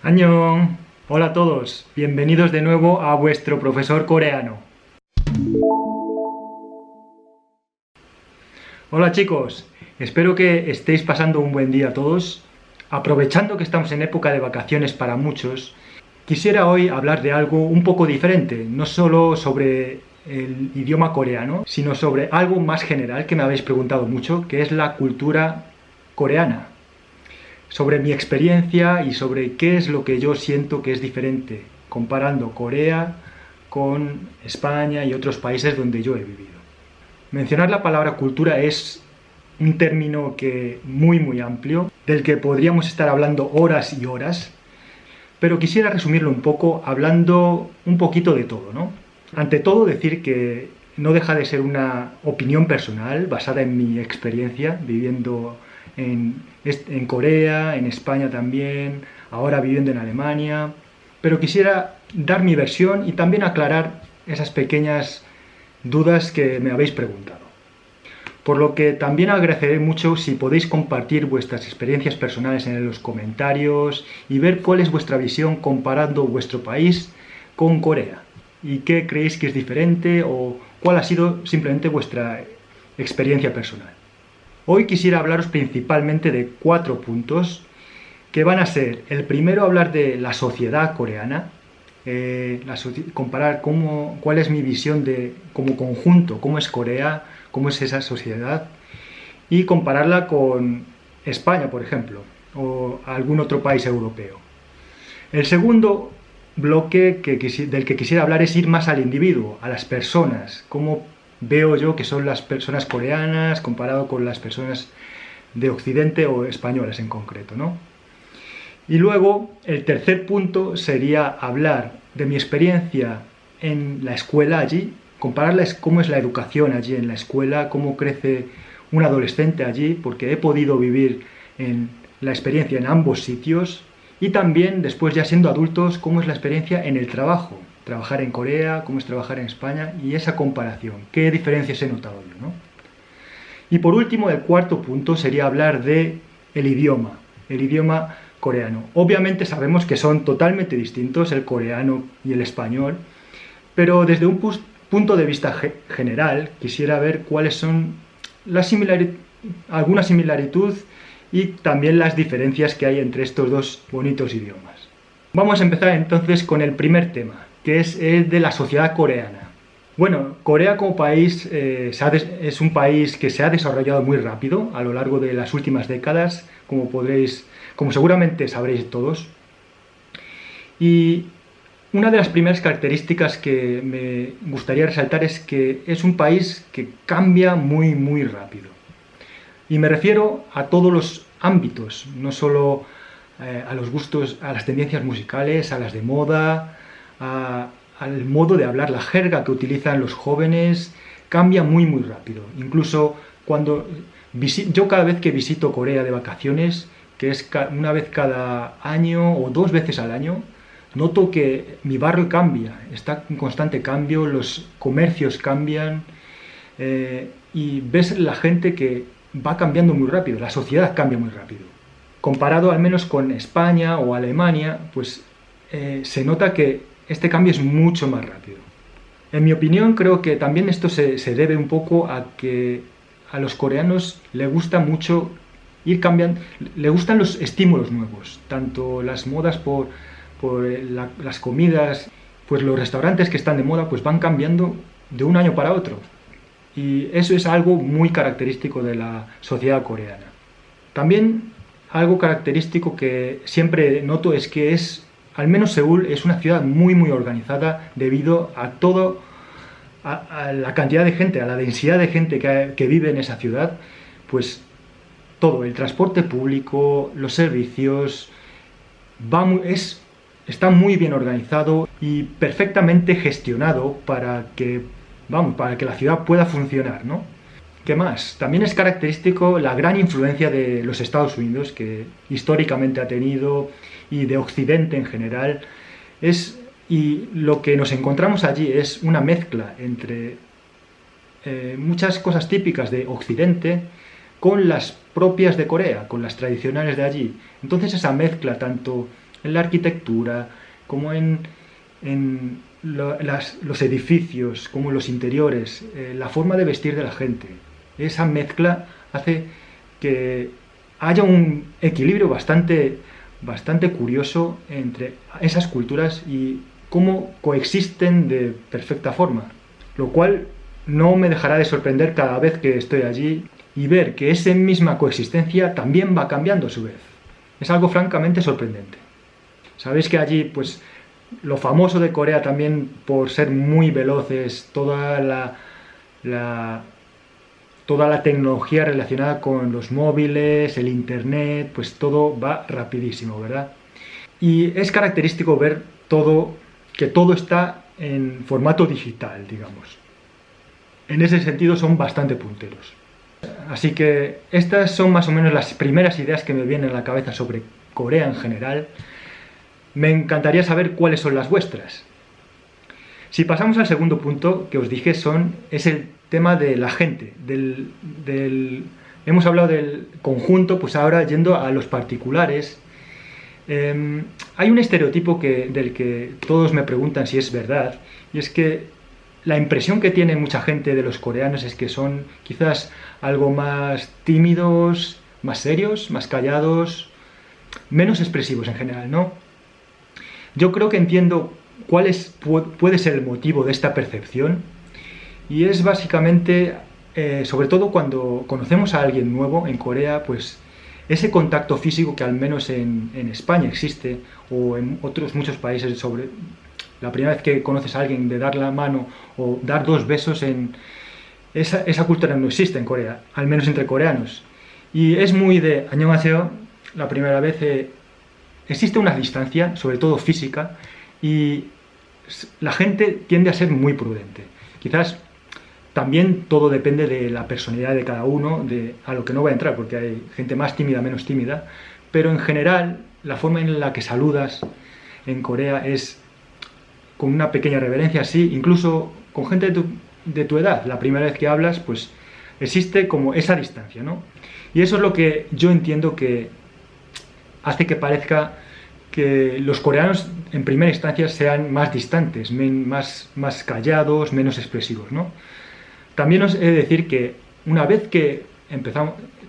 Annyeong. Hola a todos, bienvenidos de nuevo a vuestro profesor coreano. Hola chicos, espero que estéis pasando un buen día todos. Aprovechando que estamos en época de vacaciones para muchos, quisiera hoy hablar de algo un poco diferente, no solo sobre el idioma coreano, sino sobre algo más general que me habéis preguntado mucho, que es la cultura coreana. Sobre mi experiencia y sobre qué es lo que yo siento que es diferente, comparando Corea con España y otros países donde yo he vivido. Mencionar la palabra cultura es un término muy amplio, del que podríamos estar hablando horas y horas, pero quisiera resumirlo un poco hablando un poquito de todo, ¿no? Ante todo, decir que no deja de ser una opinión personal basada en mi experiencia viviendo en Corea, en España también, ahora viviendo en Alemania, pero quisiera dar mi versión y también aclarar esas pequeñas dudas que me habéis preguntado. Por lo que también agradeceré mucho si podéis compartir vuestras experiencias personales en los comentarios y ver cuál es vuestra visión comparando vuestro país con Corea. Y qué creéis que es diferente o cuál ha sido simplemente vuestra experiencia personal. Hoy quisiera hablaros principalmente de 4 puntos que van a ser: el primero, hablar de la sociedad coreana, comparar cuál es mi visión como conjunto, cómo es Corea, cómo es esa sociedad, y compararla con España, por ejemplo, o algún otro país europeo. El segundo bloque del que quisiera hablar es ir más al individuo, a las personas, cómo veo yo que son las personas coreanas comparado con las personas de Occidente o españolas en concreto, ¿no? Y luego el tercer punto sería hablar de mi experiencia en la escuela allí, compararles cómo es la educación allí en la escuela, cómo crece un adolescente allí, porque he podido vivir en la experiencia en ambos sitios, y también después, ya siendo adultos, cómo es la experiencia en el trabajo, trabajar en Corea, cómo es trabajar en España, y esa comparación, qué diferencias he notado yo, ¿no? Y por último, el cuarto punto sería hablar de el idioma coreano. Obviamente sabemos que son totalmente distintos el coreano y el español, pero desde un punto de vista general quisiera ver cuáles son alguna similitud y también las diferencias que hay entre estos dos bonitos idiomas. Vamos a empezar entonces con el primer tema, que es el de la sociedad coreana. Bueno, Corea como país es un país que se ha desarrollado muy rápido a lo largo de las últimas décadas, como seguramente sabréis todos. Y una de las primeras características que me gustaría resaltar es que es un país que cambia muy rápido. Y me refiero a todos los ámbitos, no solo a los gustos, a las tendencias musicales, a las de moda, al modo de hablar, la jerga que utilizan los jóvenes, cambia muy rápido. Incluso yo cada vez que visito Corea de vacaciones, que es una vez cada año o 2 veces al año, noto que mi barrio cambia, está en constante cambio, los comercios cambian, y ves la gente que va cambiando muy rápido, la sociedad cambia muy rápido. Comparado al menos con España o Alemania, pues se nota que este cambio es mucho más rápido. En mi opinión, creo que también esto se debe un poco a que a los coreanos les gusta mucho ir cambiando, les gustan los estímulos nuevos, tanto las modas por las comidas, pues los restaurantes que están de moda pues van cambiando de un año para otro. Y eso es algo muy característico de la sociedad coreana. También algo característico que siempre noto es que al menos Seúl es una ciudad muy organizada debido a la cantidad de gente, a la densidad de gente que vive en esa ciudad. Pues todo, el transporte público, los servicios, está muy bien organizado y perfectamente gestionado para que la ciudad pueda funcionar, ¿no? ¿Qué más? También es característico la gran influencia de los Estados Unidos, que históricamente ha tenido, y de Occidente en general. Y lo que nos encontramos allí es una mezcla entre muchas cosas típicas de Occidente con las propias de Corea, con las tradicionales de allí. Entonces esa mezcla tanto en la arquitectura, como en los edificios, como los interiores, la forma de vestir de la gente. Esa mezcla hace que haya un equilibrio bastante curioso entre esas culturas y cómo coexisten de perfecta forma, lo cual no me dejará de sorprender cada vez que estoy allí y ver que esa misma coexistencia también va cambiando a su vez. Es algo francamente sorprendente. Sabéis que allí, pues, lo famoso de Corea también por ser muy veloces, toda la tecnología relacionada con los móviles, el internet, pues todo va rapidísimo, ¿verdad? Y es característico ver que todo está en formato digital, digamos. En ese sentido son bastante punteros. Así que estas son más o menos las primeras ideas que me vienen a la cabeza sobre Corea en general. Me encantaría saber cuáles son las vuestras. Si pasamos al segundo punto que os dije es el tema de la gente, hemos hablado del conjunto, pues ahora yendo a los particulares. Hay un estereotipo del que todos me preguntan si es verdad, y es que la impresión que tiene mucha gente de los coreanos es que son quizás algo más tímidos, más serios, más callados, menos expresivos en general, ¿no? Yo creo que entiendo puede ser el motivo de esta percepción, y es básicamente, sobre todo cuando conocemos a alguien nuevo en Corea, pues ese contacto físico que al menos en España existe, o en otros muchos países, sobre la primera vez que conoces a alguien, de dar la mano o dar 2 besos, esa cultura no existe en Corea, al menos entre coreanos. Y es muy de 안녕하세요, la primera vez. Existe una distancia, sobre todo física, y la gente tiende a ser muy prudente. Quizás también todo depende de la personalidad de cada uno, a lo que no va a entrar, porque hay gente más tímida, menos tímida, pero en general la forma en la que saludas en Corea es con una pequeña reverencia, sí, incluso con gente de tu edad. La primera vez que hablas, pues existe como esa distancia, ¿no? Y eso es lo que yo entiendo que hace que parezca que los coreanos en primera instancia sean más distantes, más callados, menos expresivos, ¿no? También os he de decir que una vez que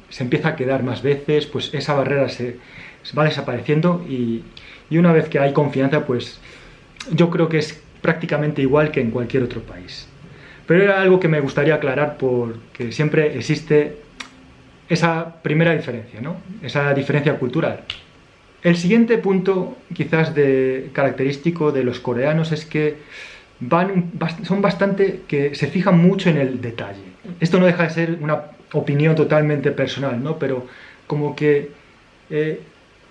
se empieza a quedar más veces, pues esa barrera se va desapareciendo, y una vez que hay confianza, pues yo creo que es prácticamente igual que en cualquier otro país. Pero era algo que me gustaría aclarar, porque siempre existe esa primera diferencia, ¿no? Esa diferencia cultural. El siguiente punto, quizás característico de los coreanos, es que son bastante que se fijan mucho en el detalle. Esto no deja de ser una opinión totalmente personal, ¿no? Pero como que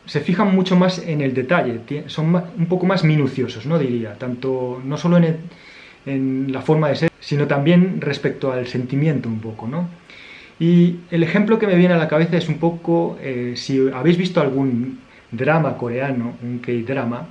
se fijan mucho más en el detalle, son un poco más minuciosos, ¿no? Diría, no solo en la forma de ser, sino también respecto al sentimiento un poco, ¿no? Y el ejemplo que me viene a la cabeza es un poco, si habéis visto algún drama coreano, un K-drama,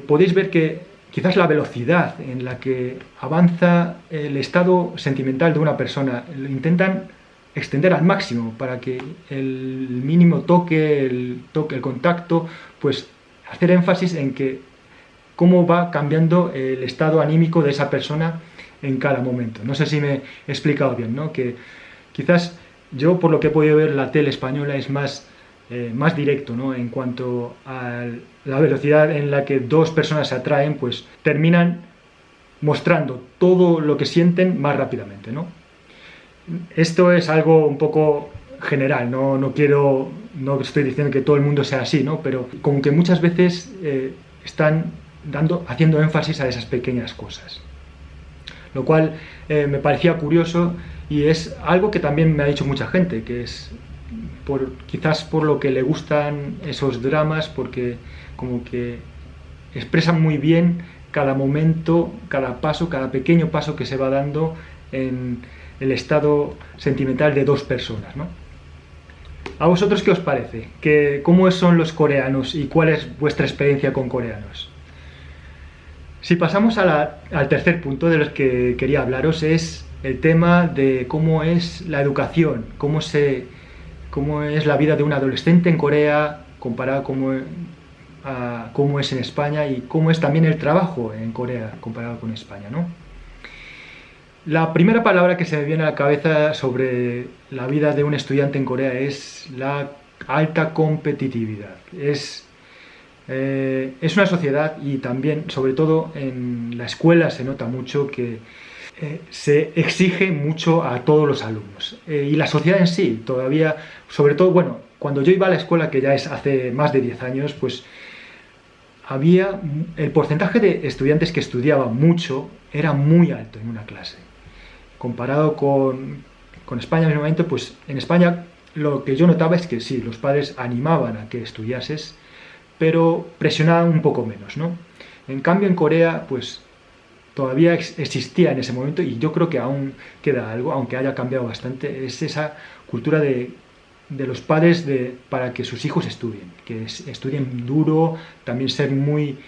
podéis ver que quizás la velocidad en la que avanza el estado sentimental de una persona lo intentan extender al máximo para que el mínimo el contacto, pues hacer énfasis en cómo va cambiando el estado anímico de esa persona en cada momento. No sé si me he explicado bien, ¿no? Que quizás yo, por lo que he podido ver, la tele española es más directo, ¿no? En cuanto a la velocidad en la que 2 personas se atraen, pues terminan mostrando todo lo que sienten más rápidamente, ¿no? Esto es algo un poco general, no estoy diciendo que todo el mundo sea así, ¿no? Pero como que muchas veces están haciendo énfasis a esas pequeñas cosas, lo cual me parecía curioso, y es algo que también me ha dicho mucha gente, que es quizás por lo que le gustan esos dramas, porque como que expresan muy bien cada momento, cada pequeño paso que se va dando en el estado sentimental de 2 personas, ¿no? ¿A vosotros qué os parece? ¿Cómo son los coreanos y cuál es vuestra experiencia con coreanos? Si pasamos al tercer punto de los que quería hablaros, es el tema de cómo es la educación, cómo es la vida de un adolescente en Corea comparado a cómo es en España y cómo es también el trabajo en Corea comparado con España, ¿no? La primera palabra que se me viene a la cabeza sobre la vida de un estudiante en Corea es la alta competitividad. Es una sociedad, y también, sobre todo en la escuela, se nota mucho que se exige mucho a todos los alumnos. Y la sociedad en sí, todavía, sobre todo, bueno, cuando yo iba a la escuela, que ya es hace más de 10 años, pues había el porcentaje de estudiantes que estudiaban mucho era muy alto en una clase. Comparado con España en ese momento, pues en España lo que yo notaba es que sí, los padres animaban a que estudiases, pero presionaban un poco menos, ¿no? En cambio en Corea, pues todavía existía en ese momento, y yo creo que aún queda algo, aunque haya cambiado bastante, es esa cultura de los padres para que sus hijos estudien, que estudien duro, también ser muy,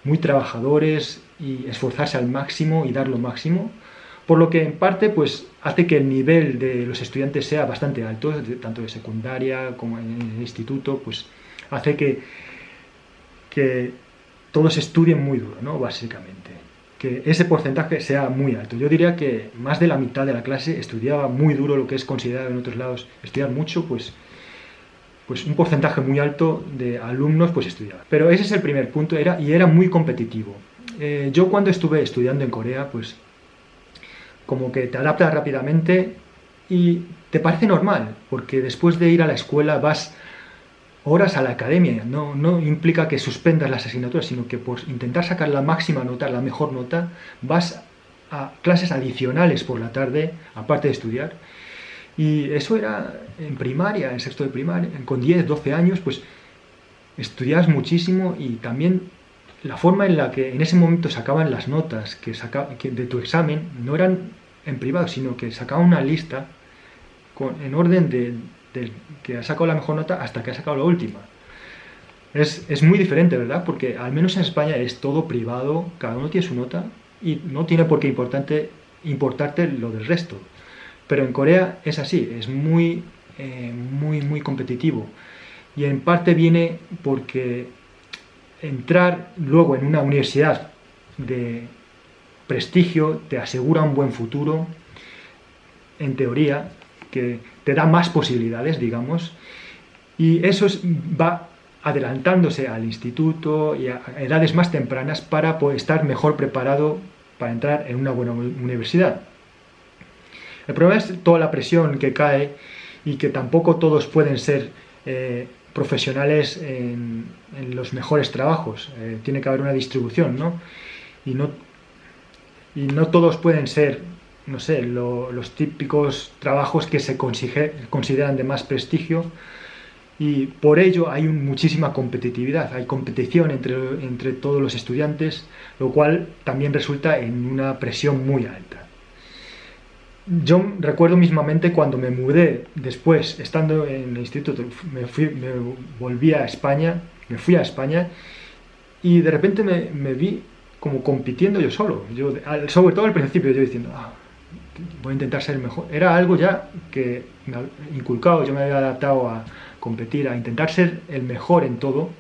muy trabajadores y esforzarse al máximo y dar lo máximo, por lo que en parte pues hace que el nivel de los estudiantes sea bastante alto, tanto de secundaria como en el instituto, pues hace que todos estudien muy duro, ¿no? Básicamente. Que ese porcentaje sea muy alto. Yo diría que más de la mitad de la clase estudiaba muy duro, lo que es considerado en otros lados estudiar mucho, pues un porcentaje muy alto de alumnos pues estudiaba. Pero ese es el primer punto, era muy competitivo. Yo cuando estuve estudiando en Corea, pues como que te adaptas rápidamente y te parece normal, porque después de ir a la escuela vas horas a la academia. No implica que suspendas las asignaturas, sino que por intentar sacar la máxima nota, la mejor nota, vas a clases adicionales por la tarde, aparte de estudiar. Y eso era en primaria, en sexto de primaria, con 10, 12 años, pues estudiabas muchísimo, y también la forma en la que en ese momento sacaban las notas de tu examen no eran en privado, sino que sacaban una lista en orden del que ha sacado la mejor nota hasta que ha sacado la última. Es muy diferente, ¿verdad? Porque al menos en España es todo privado, cada uno tiene su nota y no tiene por qué importarte lo del resto. Pero en Corea es así, es muy, muy competitivo. Y en parte viene porque entrar luego en una universidad de prestigio te asegura un buen futuro, en teoría, que te da más posibilidades, digamos, y eso va adelantándose al instituto y a edades más tempranas para poder estar mejor preparado para entrar en una buena universidad. El problema es toda la presión que cae, y que tampoco todos pueden ser profesionales en los mejores trabajos. Tiene que haber una distribución, ¿no? Y no todos pueden ser, no sé, los típicos trabajos que se consideran de más prestigio, y por ello hay muchísima competitividad, hay competición entre todos los estudiantes, lo cual también resulta en una presión muy alta. Yo recuerdo mismamente cuando me mudé después, estando en el instituto, me fui a España, y de repente me vi como compitiendo yo solo. Sobre todo al principio, yo diciendo, voy a intentar ser el mejor. Era algo ya que me había inculcado, yo me había adaptado a competir, a intentar ser el mejor en todo,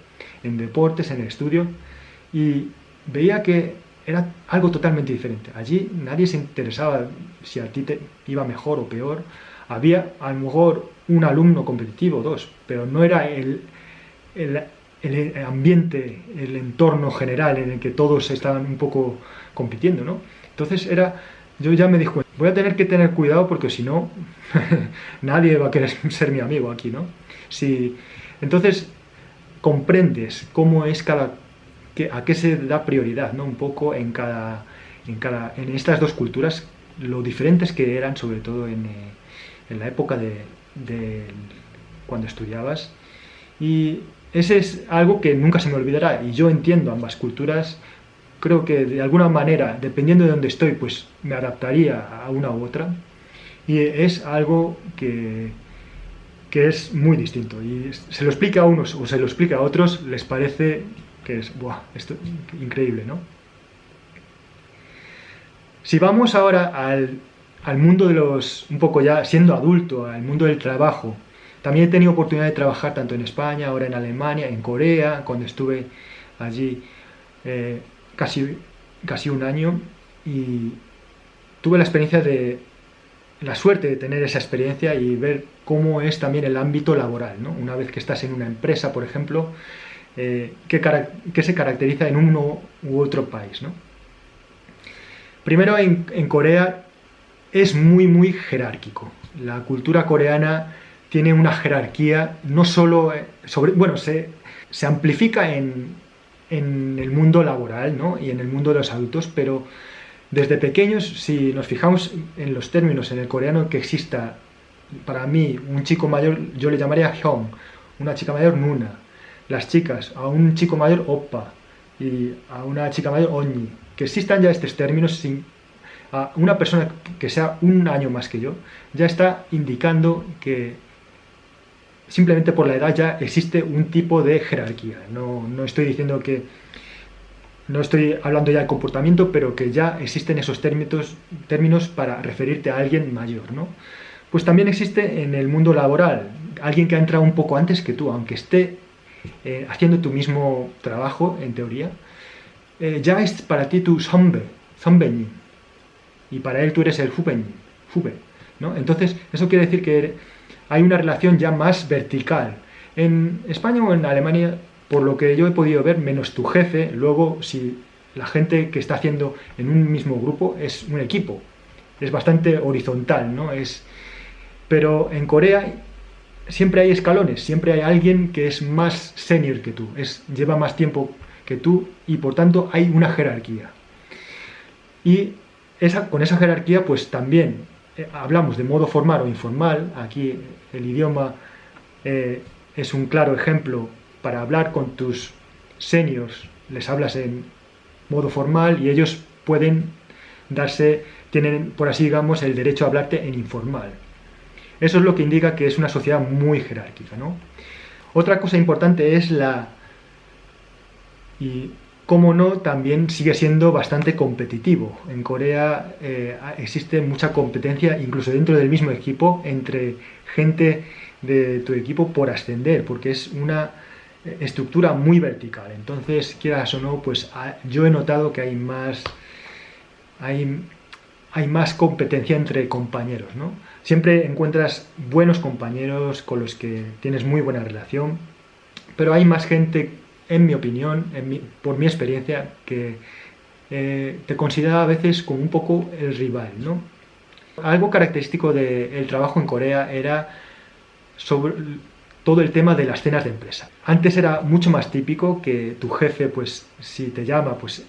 en deportes, en el estudio, y veía que era algo totalmente diferente. Allí nadie se interesaba si a ti te iba mejor o peor. Había a lo mejor un alumno competitivo, dos, pero no era el ambiente, el entorno general en el que todos estaban un poco compitiendo, ¿no? Entonces yo ya me di cuenta, voy a tener que tener cuidado, porque si no, nadie va a querer ser mi amigo aquí, ¿no? Entonces comprendes cómo es a qué se da prioridad, ¿no? Un poco en estas dos culturas, lo diferentes que eran, sobre todo en la época de cuando estudiabas. Y ese es algo que nunca se me olvidará, y yo entiendo ambas culturas. Creo que de alguna manera, dependiendo de dónde estoy, pues me adaptaría a una u otra, y es algo que es muy distinto, y se lo explica a unos o se lo explica a otros, les parece que es esto increíble, ¿no? Si vamos ahora al mundo un poco ya siendo adulto, al mundo del trabajo, También he tenido oportunidad de trabajar tanto en España, ahora en Alemania, en Corea, cuando estuve allí casi, casi un año, y tuve la suerte de tener esa experiencia y ver cómo es también el ámbito laboral, ¿no? Una vez que estás en una empresa, por ejemplo, qué se caracteriza en uno u otro país, ¿no? Primero, en Corea es muy jerárquico. La cultura coreana tiene una jerarquía no solo bueno, se amplifica en el mundo laboral, ¿no? Y en el mundo de los adultos, pero desde pequeños, si nos fijamos en los términos en el coreano, que exista para mí un chico mayor, yo le llamaría hyung, una chica mayor nuna, las chicas, a un chico mayor oppa y a una chica mayor oñi, que existan ya estos términos a una persona que sea un año más que yo, ya está indicando que simplemente por la edad ya existe un tipo de jerarquía. No estoy diciendo que, no estoy hablando ya de comportamiento, pero que ya existen esos términos para referirte a alguien mayor, ¿no? Pues también existe en el mundo laboral alguien que ha entrado un poco antes que tú, aunque esté haciendo tu mismo trabajo, en teoría, ya es para ti tu 선배님, y para él tú eres el 후배, ¿no? Entonces, eso quiere decir que hay una relación ya más vertical. En España o en Alemania, por lo que yo he podido ver, menos tu jefe, luego si la gente que está haciendo en un mismo grupo es un equipo, es bastante horizontal, ¿no? Pero en Corea siempre hay escalones, siempre hay alguien que es más senior que tú, lleva más tiempo que tú y por tanto hay una jerarquía. Y con esa jerarquía pues también hablamos de modo formal o informal. Aquí el idioma es un claro ejemplo. Para hablar con tus seniors les hablas en modo formal y ellos tienen, por así digamos, el derecho a hablarte en informal. Eso es lo que indica que es una sociedad muy jerárquica, ¿no? Otra cosa importante es y cómo no, también sigue siendo bastante competitivo. En Corea existe mucha competencia, incluso dentro del mismo equipo, entre gente de tu equipo por ascender, porque es una estructura muy vertical. Entonces, quieras o no, pues yo he notado que hay más competencia entre compañeros, ¿no? Siempre encuentras buenos compañeros con los que tienes muy buena relación, pero hay más gente, en mi opinión, por mi experiencia, que te considera a veces como un poco el rival, ¿no? Algo característico del trabajo en Corea era sobre todo el tema de las cenas de empresa. Antes era mucho más típico que tu jefe, pues si te llama, pues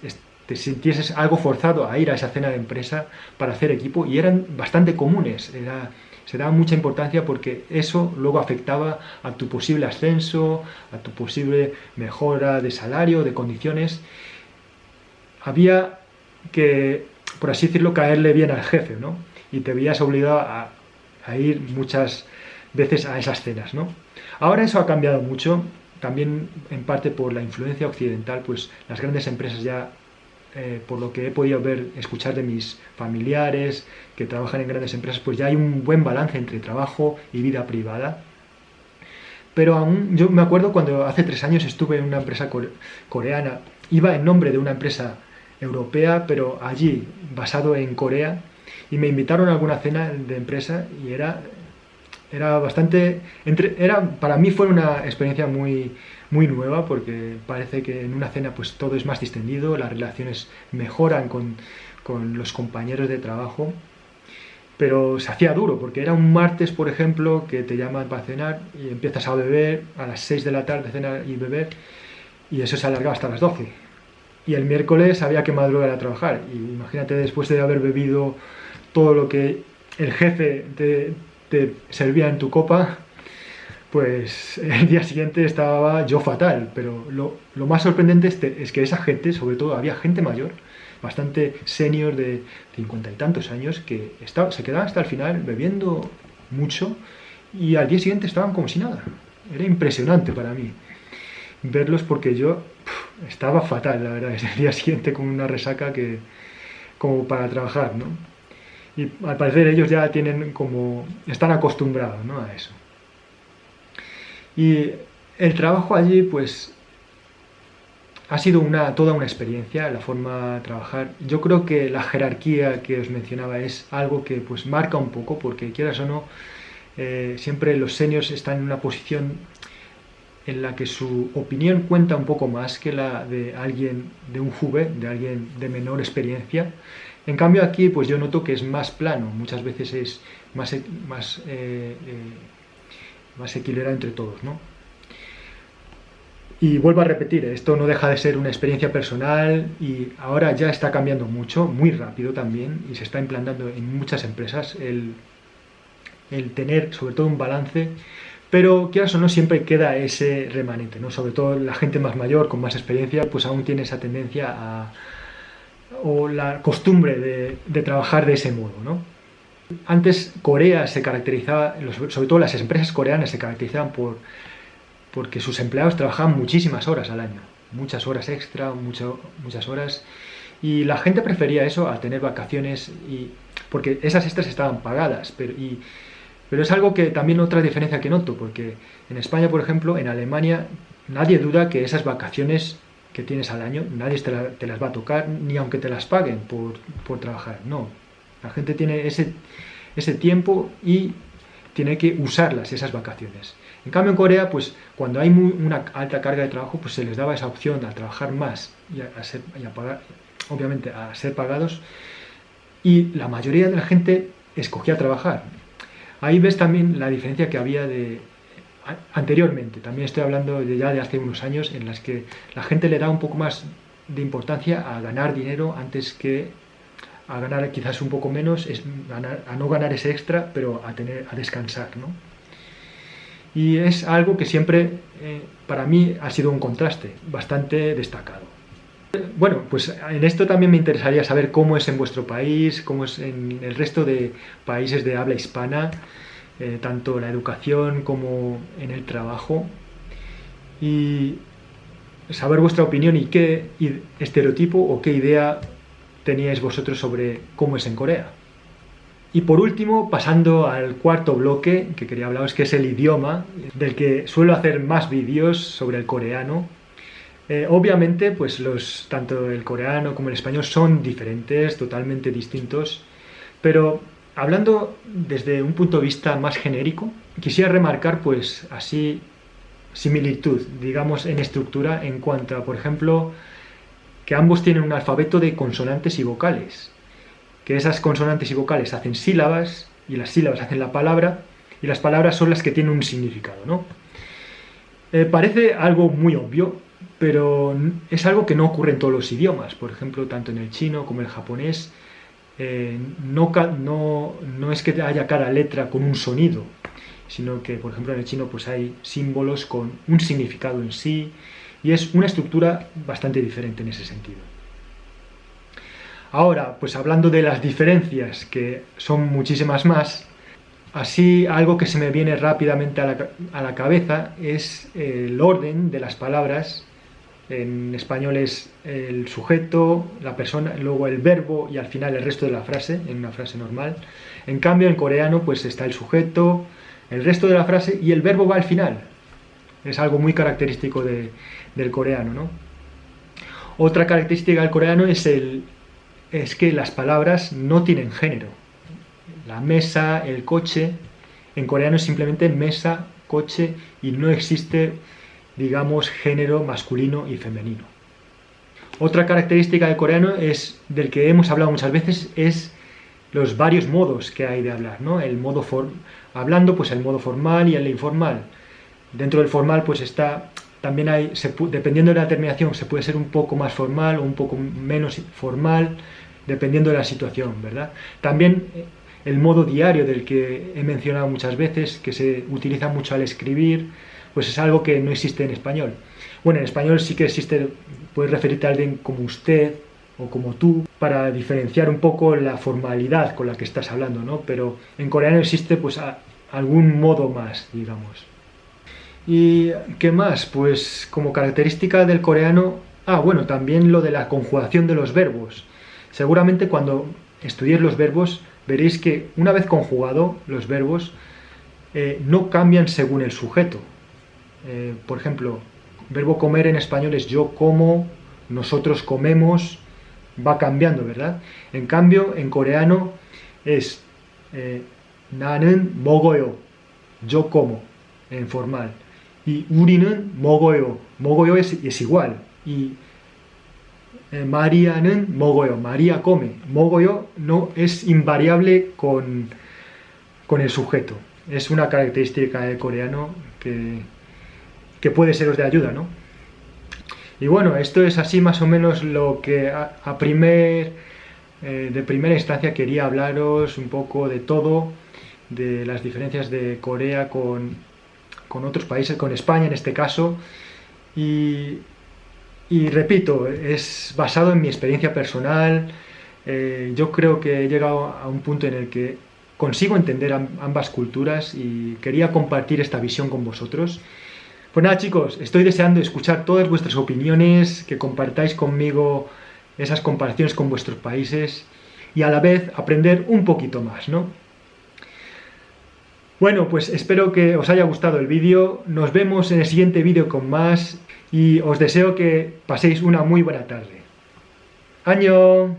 te sintieses algo forzado a ir a esa cena de empresa para hacer equipo, y eran bastante comunes. Se daba mucha importancia porque eso luego afectaba a tu posible ascenso, a tu posible mejora de salario, de condiciones. Había que, por así decirlo, caerle bien al jefe, ¿no? Y te veías obligado a ir muchas veces a esas cenas, ¿no? Ahora eso ha cambiado mucho, también en parte por la influencia occidental, pues las grandes empresas ya, por lo que he podido escuchar de mis familiares que trabajan en grandes empresas, pues ya hay un buen balance entre trabajo y vida privada. Pero aún, yo me acuerdo cuando hace 3 años estuve en una empresa coreana, iba en nombre de una empresa europea, pero allí, basado en Corea, y me invitaron a alguna cena de empresa y era bastante, para mí fue una experiencia muy nueva, porque parece que en una cena pues todo es más distendido, las relaciones mejoran con los compañeros de trabajo, pero se hacía duro, porque era un martes, por ejemplo, que te llaman para cenar y empiezas a beber a las 6 de la tarde, cenar y beber, y eso se alargaba hasta las 12. Y el miércoles había que madrugar a trabajar, y imagínate, después de haber bebido todo lo que el jefe te servía en tu copa, pues el día siguiente estaba yo fatal. Pero lo más sorprendente es que esa gente, sobre todo había gente mayor, bastante senior de 50 y tantos años, que se quedaban hasta el final bebiendo mucho y al día siguiente estaban como si nada. Era impresionante para mí verlos, porque yo estaba fatal, la verdad, ese día siguiente con una resaca que como para trabajar, ¿no? Y al parecer ellos ya están acostumbrados, ¿no?, a eso. Y el trabajo allí, pues, ha sido toda una experiencia, la forma de trabajar. Yo creo que la jerarquía que os mencionaba es algo que pues marca un poco, porque quieras o no, siempre los seniors están en una posición en la que su opinión cuenta un poco más que la de alguien, de un joven, de alguien de menor experiencia. En cambio aquí, pues yo noto que es más plano, muchas veces es más equilibrado entre todos, ¿no? Y vuelvo a repetir, esto no deja de ser una experiencia personal y ahora ya está cambiando mucho, muy rápido también, y se está implantando en muchas empresas el tener sobre todo un balance, pero quieras o no siempre queda ese remanente, ¿no? Sobre todo la gente más mayor, con más experiencia, pues aún tiene esa tendencia o la costumbre de trabajar de ese modo, ¿no? Antes Corea se caracterizaba, sobre todo las empresas coreanas se caracterizaban porque sus empleados trabajaban muchísimas horas al año, muchas horas extra, muchas horas, y la gente prefería eso a tener vacaciones, porque esas extras estaban pagadas, pero es algo que también otra diferencia que noto, porque en España, por ejemplo, en Alemania, nadie duda que esas vacaciones que tienes al año, nadie te las va a tocar, ni aunque te las paguen por trabajar, no. La gente tiene ese tiempo y tiene que usarlas, esas vacaciones. En cambio en Corea, pues cuando hay una alta carga de trabajo, pues se les daba esa opción a trabajar más y a pagar, obviamente a ser pagados, y la mayoría de la gente escogía trabajar. Ahí ves también la diferencia que había anteriormente. También estoy hablando ya de hace unos años en las que la gente le da un poco más de importancia a ganar dinero antes que a ganar quizás un poco menos, a no ganar ese extra, pero a descansar, ¿no? Y es algo que siempre para mí ha sido un contraste bastante destacado. Bueno, pues en esto también me interesaría saber cómo es en vuestro país, cómo es en el resto de países de habla hispana, tanto la educación como en el trabajo, y saber vuestra opinión y qué estereotipo o qué idea teníais vosotros sobre cómo es en Corea. Y por último, pasando al cuarto bloque que quería hablaros, que es el idioma, del que suelo hacer más vídeos sobre el coreano. Obviamente, pues tanto el coreano como el español son diferentes, totalmente distintos, pero hablando desde un punto de vista más genérico, quisiera remarcar pues así similitud, digamos, en estructura en cuanto a, por ejemplo, que ambos tienen un alfabeto de consonantes y vocales, que esas consonantes y vocales hacen sílabas y las sílabas hacen la palabra y las palabras son las que tienen un significado, ¿no? Parece algo muy obvio, pero es algo que no ocurre en todos los idiomas. Por ejemplo, tanto en el chino como en el japonés, no es que haya cada letra con un sonido, sino que, por ejemplo, en el chino pues hay símbolos con un significado en sí, y es una estructura bastante diferente en ese sentido. Ahora, pues hablando de las diferencias, que son muchísimas más, así algo que se me viene rápidamente a la cabeza es el orden de las palabras. En español es el sujeto, la persona, luego el verbo y al final el resto de la frase, en una frase normal. En cambio, en coreano pues está el sujeto, el resto de la frase y el verbo va al final. Es algo muy característico del coreano, ¿no? Otra característica del coreano es que las palabras no tienen género. La mesa, el coche, en coreano es simplemente mesa, coche, y no existe, digamos, género masculino y femenino. Otra característica del coreano del que hemos hablado muchas veces, es los varios modos que hay de hablar, ¿no? Hablando, pues el modo formal y el informal. Dentro del formal, pues también dependiendo de la terminación, se puede ser un poco más formal o un poco menos formal, dependiendo de la situación, ¿verdad? También el modo diario del que he mencionado muchas veces, que se utiliza mucho al escribir, pues es algo que no existe en español. Bueno, en español sí que existe, puedes referirte a alguien como usted o como tú, para diferenciar un poco la formalidad con la que estás hablando, ¿no? Pero en coreano existe pues algún modo más, digamos. ¿Y qué más? Pues como característica del coreano, bueno, también lo de la conjugación de los verbos. Seguramente cuando estudiéis los verbos veréis que una vez conjugado los verbos no cambian según el sujeto. por ejemplo, verbo comer en español es yo como, nosotros comemos, va cambiando, ¿verdad? En cambio, en coreano es 나는 먹어요, yo como, en formal. Y 우리는 먹어요, 먹어요 es igual. Y Maria는 먹어요, María come, 먹어요 no es invariable con el sujeto. Es una característica del coreano que puede seros de ayuda, ¿no? Y bueno, esto es así más o menos lo que de primera instancia quería hablaros un poco de todo, de las diferencias de Corea con otros países, con España en este caso. Y repito, es basado en mi experiencia personal. Yo creo que he llegado a un punto en el que consigo entender ambas culturas y quería compartir esta visión con vosotros. Pues nada, chicos, estoy deseando escuchar todas vuestras opiniones, que compartáis conmigo esas comparaciones con vuestros países y a la vez aprender un poquito más, ¿no? Bueno, pues espero que os haya gustado el vídeo. Nos vemos en el siguiente vídeo con más y os deseo que paséis una muy buena tarde. ¡Año!